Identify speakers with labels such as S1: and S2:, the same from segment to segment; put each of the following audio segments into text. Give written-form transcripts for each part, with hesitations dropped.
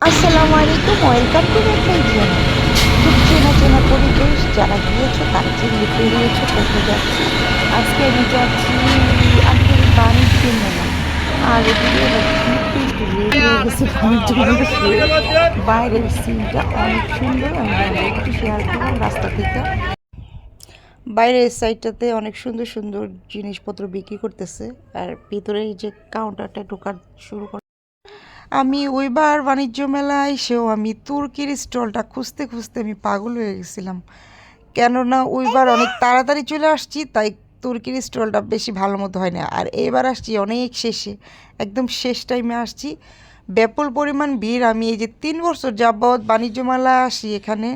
S1: আসসালামু আলাইকুম, welcome to my channel. খুব চেনা চেনা পরিবেশ, যারা গিয়েছো তারা চিনতে পেরিয়েছো কোথায় যাচ্ছি। আজকে আমি যাচ্ছি আন্তরিক বাণিজ্য মেলা। আর এদিকে একটু একটু রেডি হয়ে গেছে বাণিজ্য মেলা শুয়ে। বাইরের সিনটা অনেক সুন্দর, আমি তোমাদের একটু শেয়ার করলাম রাস্তা থেকে। বাইরের সাইডটাতে অনেক সুন্দর সুন্দর জিনিসপত্র বিক্রি করতেছে, আর ভিতরে এই যে কাউন্টারটা ঢোকার শুরু করে। আমি ওইবার বাণিজ্য মেলায় এসেও আমি তুর্কির স্টলটা খুঁজতে খুঁজতে আমি পাগল হয়ে গেছিলাম, কেননা ওইবার অনেক তাড়াতাড়ি চলে আসছি, তাই তুর্কির স্টলটা বেশি ভালো মতো হয় না। আর এবার আসছি অনেক শেষে, একদম শেষ টাইমে আসছি। ব্যাপক পরিমাণ ভিড়। আমি এই যে 3 বছর যাবৎ বাণিজ্য মেলা আসি এখানে,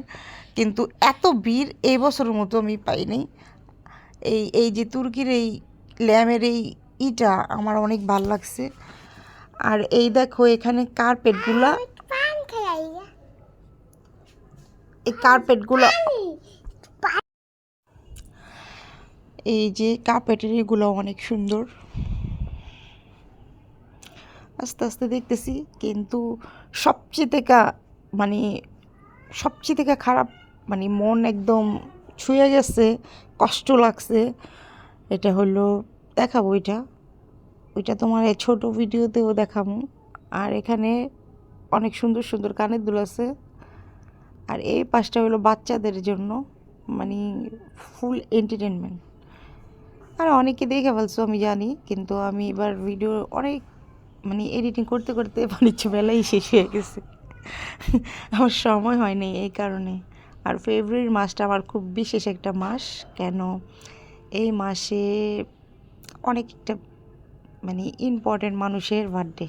S1: কিন্তু এত ভিড় এই বছরের মতো আমি পাইনি। এই এই যে তুর্কির এই ল্যামের এই ইটা আমার অনেক ভাল লাগছে। আর এই দেখো এখানে কার্পেটগুলা, এই কার্পেটগুলো, এই যে কার্পেটের এগুলো অনেক সুন্দর। আস্তে আস্তে দেখতেছি, কিন্তু সবচেয়ে থেকে মানে সবচেয়ে থেকে খারাপ, মানে মন একদম ছুঁয়ে গেছে, কষ্ট লাগছে। এটা হলো, দেখাবো ওইটা, ওইটা তোমার এই ছোটো ভিডিওতেও দেখাবো। আর এখানে অনেক সুন্দর সুন্দর কানের দুল আছে। আর এই পাশটা হলো বাচ্চাদের জন্য, মানে ফুল এন্টারটেনমেন্ট। আর অনেকে দেখে ফেলছো আমি জানি, কিন্তু আমি এবার ভিডিও অনেক মানে এডিটিং করতে করতে বাণিজ্য মেলাই শেষ হয়ে গেছে। আমার সময় হয়নি এই কারণে। আর ফেব্রুয়ারি মাসটা আমার খুব বিশেষ একটা মাস, কেন এই মাসে অনেকটা মানে ইম্পর্টেন্ট মানুষের বার্থডে।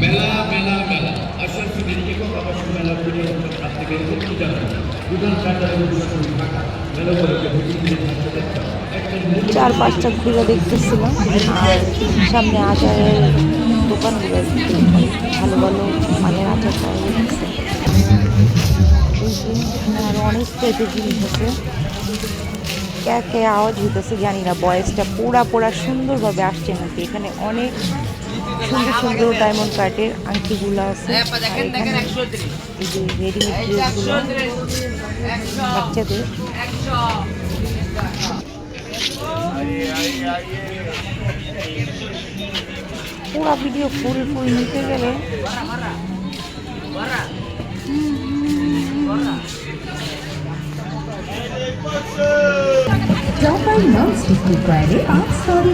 S2: মেলা মেলা মেলা আসল একক আবাসিক মেলা আজ থেকে 29 জানুয়ারি দোকান ঢাকা মেলা
S1: চার পাঁচটা ঘুরে দেখতেছিলাম, আর সামনে আচারের দোকানগুলো ভালো ভালো মানের আচার পাওয়া যাচ্ছে। আর অনেক টাইপের জিনিস আছে, কে আওয়াজ হইতেছে জানি না, ভয়েসটা পুরা পুরা সুন্দরভাবে আসছে নাকি। এখানে অনেক সুন্দর সুন্দর ডায়মন্ড কাটের আংটিগুলো আছে। এই যে রেডিমেড ড্রেসগুলো বাচ্চাদের। পুরা ভিডিও ফুল ফুল নিতে গেলে
S3: Don't buy non-stick required. I'm sorry,